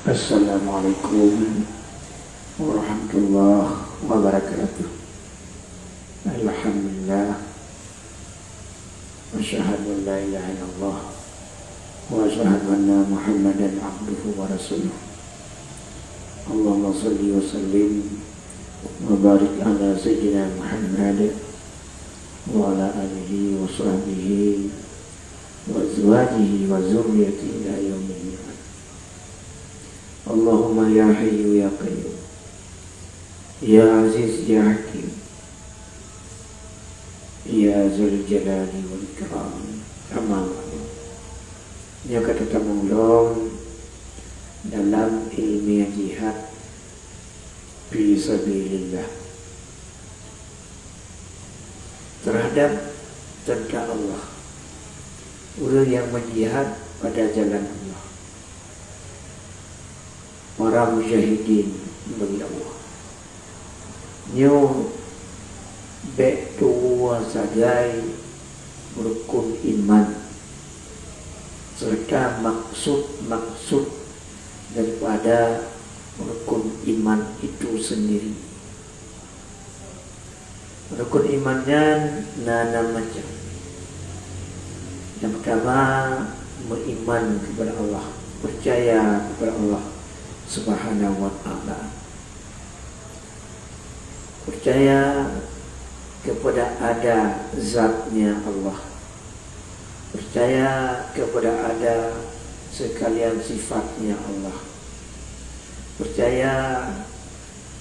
Assalamualaikum warahmatullahi wabarakatuh. Alhamdulillah wa asyhadu an la ilaha illallah wa asyhadu anna Muhammadan abduhu wa rasuluh. Allahumma shalli wa sallim wa barik ala sayyidina Muhammad wa ala alihi wa sahbihi wa azwajihi wa zurriyyatihi ila yaumil qiyamah. Allahumma ya hayyu ya qayyum ya aziz ya hakim ya zul jalali wal ikram. Amma nya kata tamulong dalam ilmiah jihad fi sabilillah terhadap tentang Allah, orang yang berjihad pada jalan Allah, para mujahidin bagi Allah. Nyo betua sagai rukun iman serta maksud daripada rukun iman itu sendiri. Rukun imannya enam macam. Yang pertama, beriman kepada Allah, percaya kepada Allah Subhanahu wa ta'ala, percaya kepada ada zatnya Allah, percaya kepada ada sekalian sifatnya Allah, percaya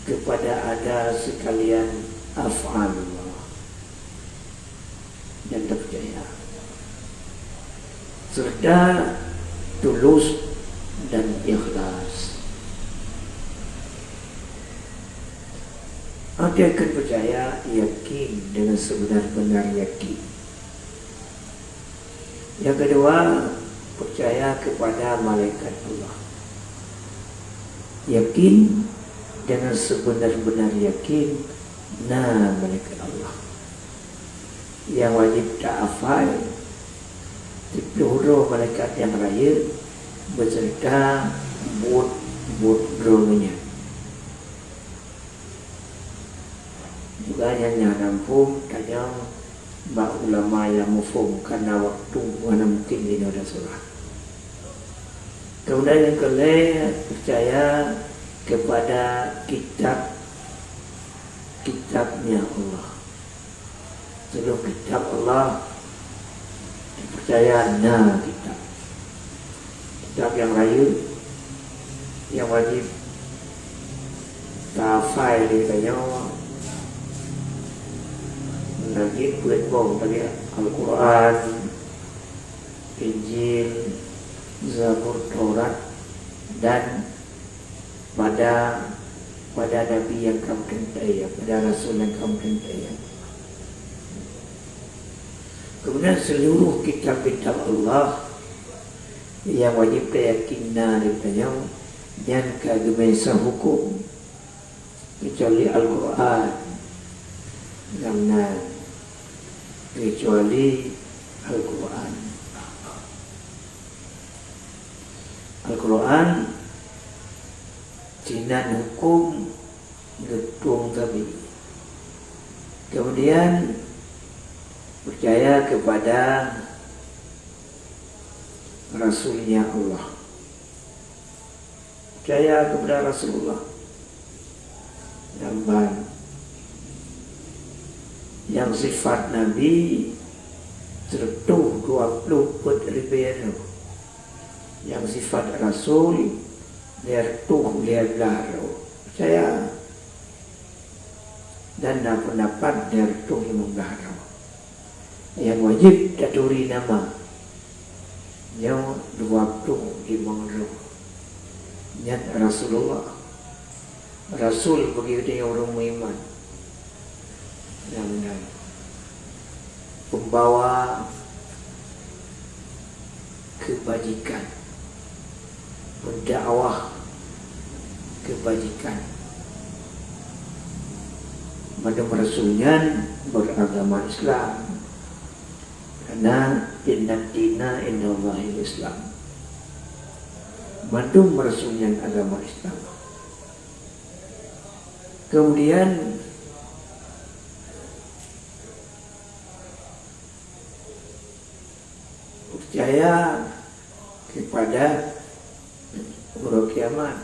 kepada ada sekalian af'al Allah, dan percaya serta tulus dan ikhlas. Ada akan percaya, yakin dengan sebenar-benar yakin. Yang kedua, percaya kepada malaikat Allah, yakin dengan sebenar-benar yakin malaikat Allah yang wajib ta'afal dipeluru malaikat yang raya beserta drone-nya. Juga yang nampung tanya mbak ulama yang mufum karena waktu mana mungkin ini ada surah. Kemudian yang kedua, percaya kepada kitabnya Allah. Seluruh kitab Allah dipercaya kitab yang raya yang wajib tafai ditanya lagi kulit bom tadi Al-Quran, Injil, Zabur, Taurat, dan pada Nabi yang kamu cintai, pada Rasul yang kamu cintai. Kemudian seluruh kitab-kitab Allah yang wajib keyakinan ditanya dan keagamasan hukum kecuali Al-Quran, kecuali Al-Quran. Al-Quran cinan hukum getung tapi. Kemudian percaya kepada Rasulnya Allah, percaya kepada Rasulullah yang sifat Nabi tertuh 20 yang sifat Rasul tertuh 15. Percaya dan pendapat tertuh 15. Yang wajib taturi nama yang 25. Nyat Rasulullah, Rasul begitu orang beriman yang pembawa kebajikan, mendakwah kebajikan. Pada Rasulnya beragama Islam, karena inna dina innallahi Islam. bantu meresmikan agama Islam. Kemudian percaya kepada hari kiamat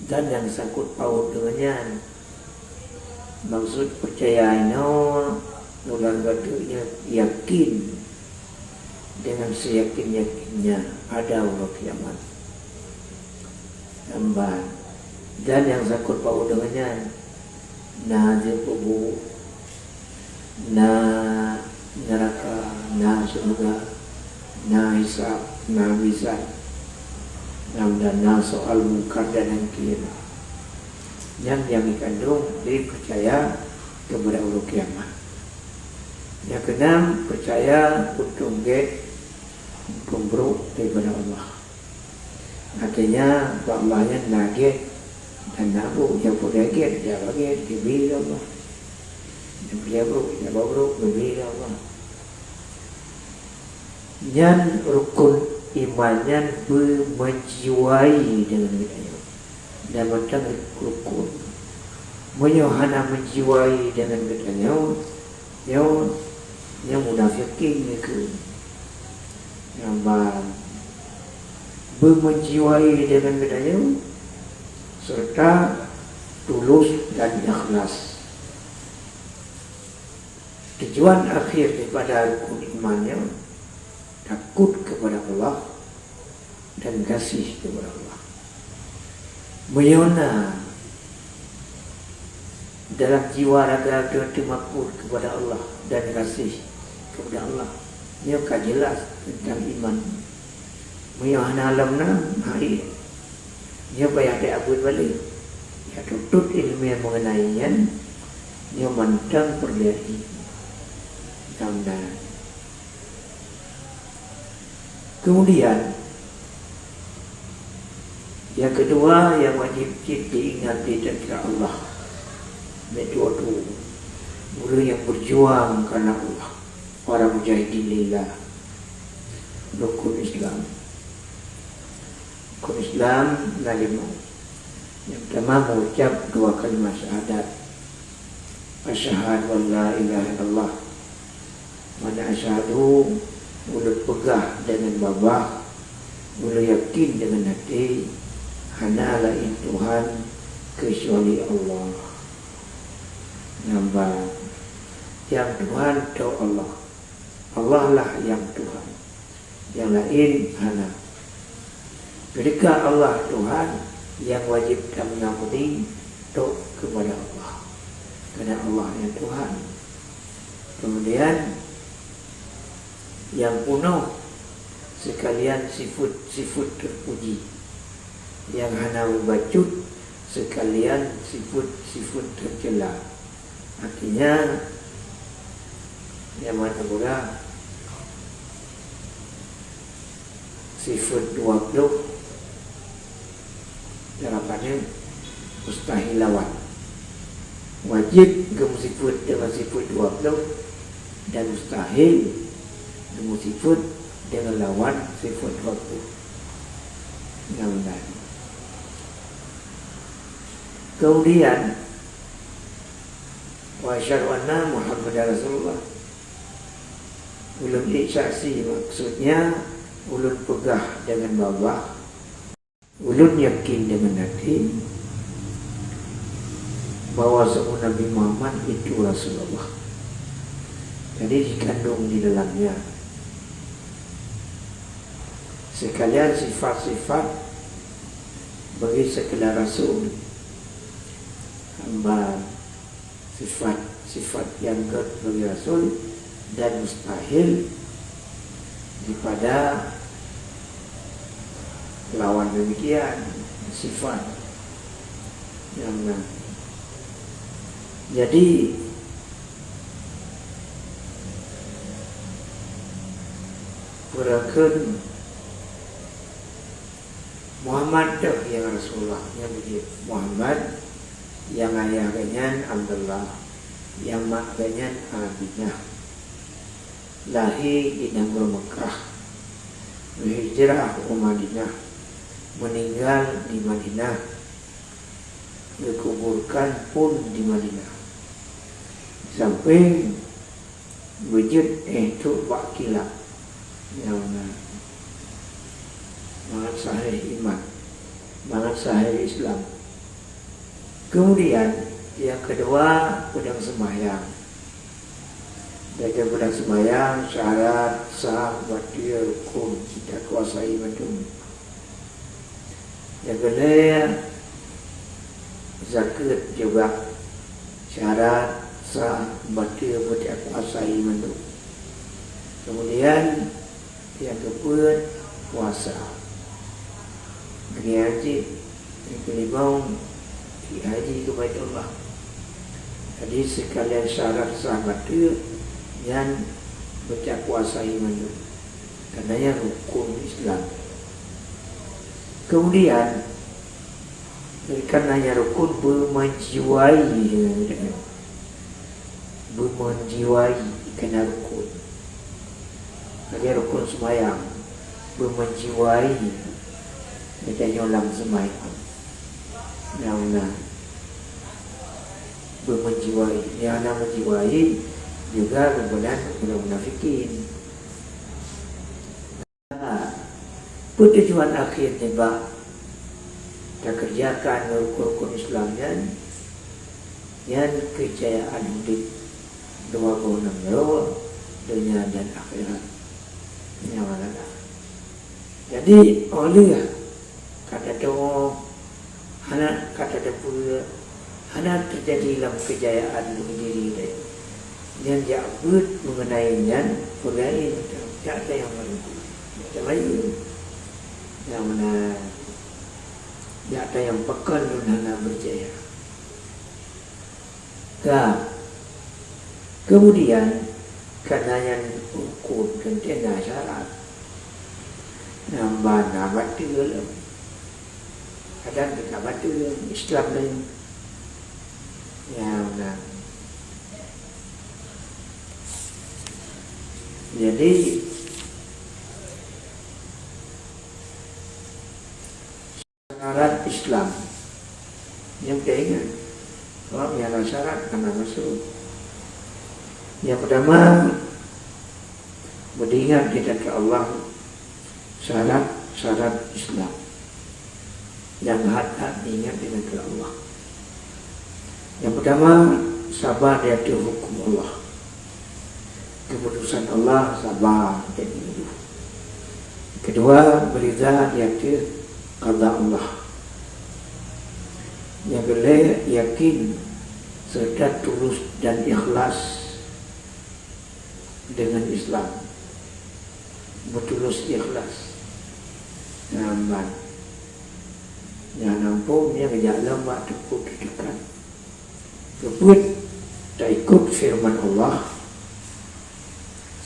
dan yang sangkut paut dengannya. Maksud percaya ini ulang gadanya yakin dengan seyakin-yakinnya ada hari kiamat. Dan yang sangkut paut dengannya na kubur, na neraka, na surga, na hisab, na mizan, dan na soal munkar dan nakir. Yang dikandung dipercaya kepada hari kiamat. Yang keenam, percaya untung kumbruk daripada Allah. Artinya Allahnya naget dan nabu yang berdaget, dia baget, diberi Allah. Yang babruk, diberi Allah. Yang rukun imannya menjiwai dengan kita. Dan macam rukun menyohana menjiwai dengan katanya yang munafikin itu yang bermenjiwai dengan katanya serta tulus dan ikhlas. Tujuan akhir daripada rukun imannya takut kepada Allah dan kasih kepada Allah. Menyona dalam jiwa raga dia makmur kepada Allah dan kasih kepada Allah. Ia kan jelas tentang iman. Menyona alamna hari. Ia bayar dia abud balik. Ia tuntut ilmu yang mengenainya. Ia mantang perlihatkan. Kemudian yang kedua yang wajib diingati tentang Allah. Metode guru yang berjuang karena Allah, para mujahidin lillah. Rukun Islam. Rukun Islam lima. Yang pertama mengucap dua kalimat syahadat. Asyhadu an la ilaha illallah. Mana asyhadu mulut pegah dengan babah, mulut yakin dengan hati. Hanya lain Tuhan kecuali Allah. Yang Tuhan itu Allah. Allah lah yang Tuhan. Yang lain hanya. Ketika Allah Tuhan, yang wajib kami mengabdi itu kepada Allah. Karena Allah yang Tuhan. Kemudian yang penuh sekalian sifat terpuji. Yang hanya membacut sekalian sifat tercela. Artinya yang mana pula sifat 20 harapannya mustahil lawan. Wajib kamu sifat dengan sifat 20 dan mustahil kamu sifat dengan lawan sifat 20. Mudah-mudahan. Kemudian wa asyhadu anna Muhammadar Rasulullah. Ulun iksaksi maksudnya ulun pegah dengan babah, ulun yakin dengan hati bahwa semua Nabi Muhammad itu Rasulullah. Jadi dikandung di dalamnya sekalian sifat-sifat bagi segala Rasul. Sifat yang bagi Rasul dan mustahil daripada lawan demikian sifat yang jadi berakan Muhammad yang Rasulullah yang begitu Muhammad yang ayahnya Abdullah, yang maknya, Aminah, lahir di negeri Mekah berhijrah ke Madinah, meninggal di Madinah, dikuburkan pun di Madinah, sampai wujud itu wakilah yang sangat sahih iman, sangat sahih Islam. Kemudian yang kedua, pedang sembahyang. Dari pedang sembahyang syarat sah batil rukun kita kuasai betul. Yang kedua, zakat juga syarat sah batil tidak kuasai betul. Kemudian yang kedua, puasa. Bagi haji, yang kelima, haji ke Baitullah. Jadi sekalian syarat sahabat itu yang baca puasa iman itu, katanya rukun Islam. Kemudian karenanya rukun bermenjiwai kena rukun. Lagi rukun sembahyang bermenjiwai katanya ulang sembahyang. Yang bermenjiwai, yang menjiwai juga kemudian munafikin. Tujuan akhir tiba kita kerjakan rukun Islam yang kejayaan hidup 26 nyawa dunia dan akhirat. Jadi oleh kata doa anak kata dapur anak terjadi dalam kejayaan diri dia yang jabut mengenainya pegawai tak ada yang merugi tak lain yang mana tak ada yang pekan dan berjaya. Kemudian karena yang ukur dan tena syarat nambah batil kadang kita batil Islam lain yang jadi syarat Islam yang kita ingat kalau yang syarat karena masuk yang pertama beringat kita ke Allah, syarat Islam yang hati ingat dengan ke Allah. Yang pertama sabar di atas hukum Allah, keputusan Allah sabar dan itu. Kedua berizah di atas qada Allah. Yang kedua yakin serta tulus dan ikhlas dengan Islam, bertulus ikhlas. Nampak, yang nampak dia kerja lama tepuk dekat, kebut tak ikut firman Allah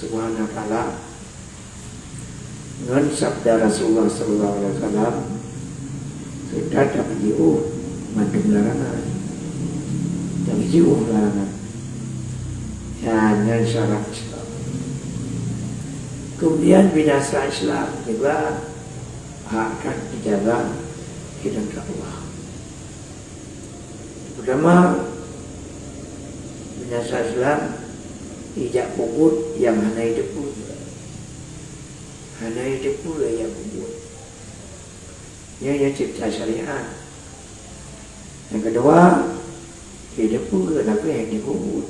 Subhanahu wa taala dengan sabda Rasulullah sallallahu alaihi wasallam sudah tak jauh mandum larangan, tak jauh larangan. Hanya syarat Islam. Kemudian binasa Islam juga akan dijaga hidup Allah. Pertama binasa Islam ijak puput yang hanya hidup pula. Hanya hidup pula yang puput. Ia cipta syariat. Yang kedua hidup pula tapi yang dipuput.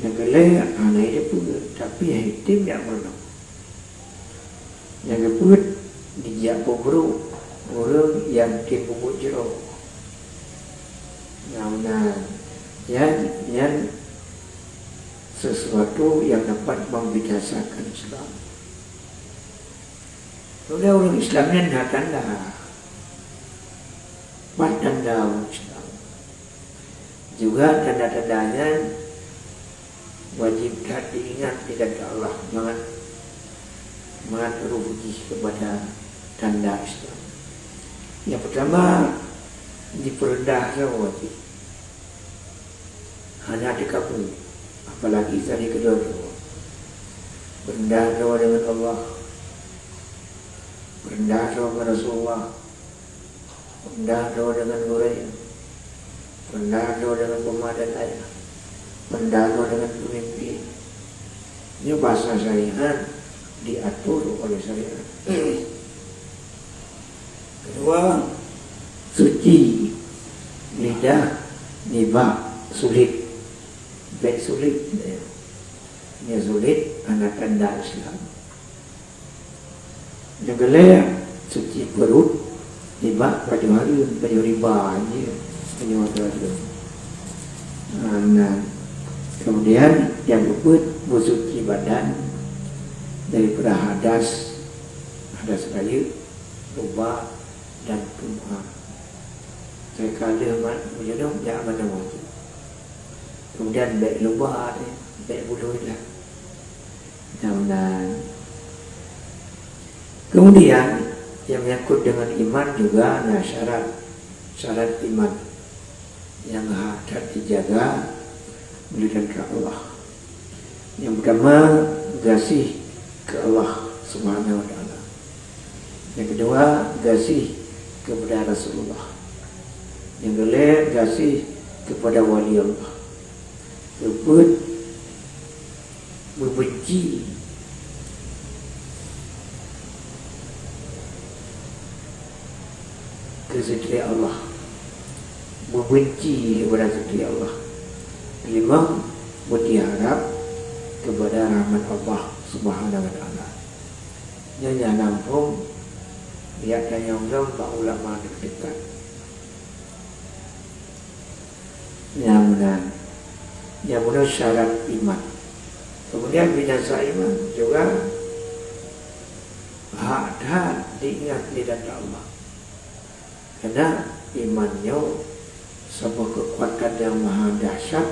Yang kedua hanya hidup pula tapi yang hidup yang benar. Yang kedua dijak puput orang yang dipuput jeruk. Yang sesuatu yang dapat membinasakan Islam. Kalau orang Islam yang nak tanda, tanda orang Islam. Juga tanda-tandanya wajib diingat tidak Allah, jangan rugi kepada tanda Islam. Yang pertama diperendah wajib. Hanya dikabul, apalagi tadi kedua berendah dengan Allah. rendah sama Rasulullah, rendah dengan Hurairah, rendah dengan pemadan ayat, rendah dengan pemimpin. Ini bahasa syariat diatur oleh syariat. Kedua, suci lidah, nibah, sulit, baik sulit. Ini sulit anak tanda Islam. Yang kedua, suci perut, nibah pada hari riba aja, pada. Nah, kemudian yang keempat, bersuci badan daripada hadas kayu, lupa dan tumbuhan. Saya kala menjadi jangan mana waktu. Kemudian baik lupa, baik bulu lah. Kemudian yang menyangkut dengan iman juga ada syarat iman yang harus dijaga berikan ke Allah. Yang pertama, kasih ke Allah Subhanahu wa ta'ala. Yang kedua, kasih kepada Rasulullah. Yang ketiga, kasih kepada wali Allah. Keempat, membenci kesucian Allah, membenci kepada kesucian Allah. Kelima, berharap kepada rahmat Allah Subhanahu wa ta'ala. Yang nampung lihat yang Pak ulama dekat. Yang benar syarat iman. Kemudian binasa iman juga ada diingat di dalam Allah. Karena imannya sebuah kekuatan yang maha dahsyat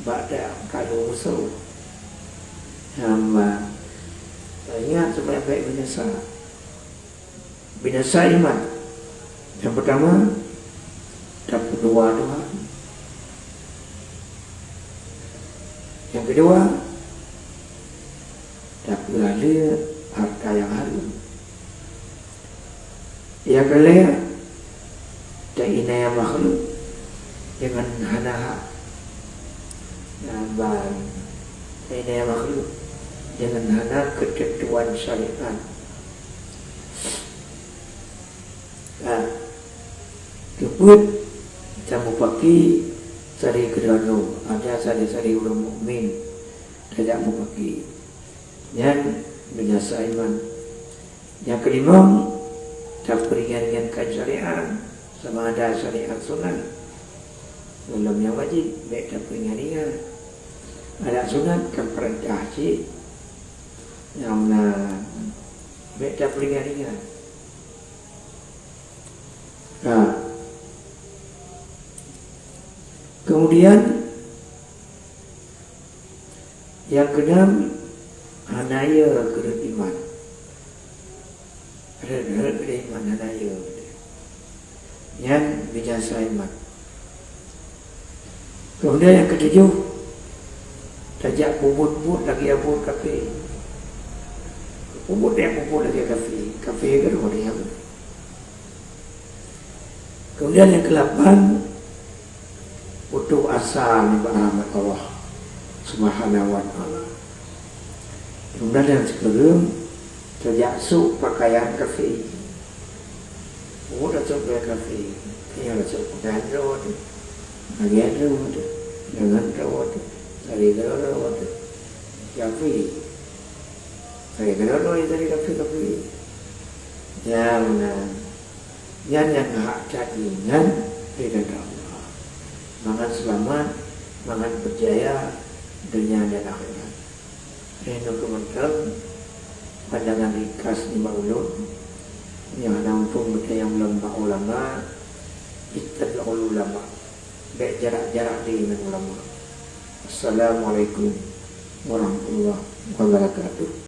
pada kalau musuh. Hamba ingat supaya baik binasa iman. Yang pertama, tak berdoa. Yang kedua, tak berada harta yang harum. Yang ketiga, tak inaya makhluk dengan hana nambahan. Tak inaya makhluk dengan hana ketentuan syariat. Kebut kita pakai sari kedono, ada sari orang mukmin tidak mau pakai. Yang binasa iman. Yang kelima, tak peringatkan syariat sama ada syariat sunat. Belum yang wajib, baik tak peringatkan. Ada sunat kan perintah cik. Yang baik tak peringatkan. Kemudian yang keenam, hanaya kerana iman. Kerana iman hanaya. Yang binasa iman. Kemudian yang ketujuh, tajak bubut lagi abut kafe. Bubut yang bubut lagi kafe. Kafe ke rumah dia. Kemudian yang ke-8, putus asa rahmat Allah Subhanahu wa ta'ala. Kemudian yang ke-10, terjaksuk pakaian kafe. Udah coba kafe. Yang coba pakaian rawat. Bagian rawat. Dengan rawat. Dari rawat. Kafe. Dari rawat dari kafe. Yang hak caingan tidak Allah. Mangan selamat, mangan berjaya dunia dan akhirat. Ini kementerian pandangan ringkas di maulud yang nampung yang ulama ittiba'ul ulama. Baik jarak dengan ulama. Assalamualaikum warahmatullahi wabarakatuh.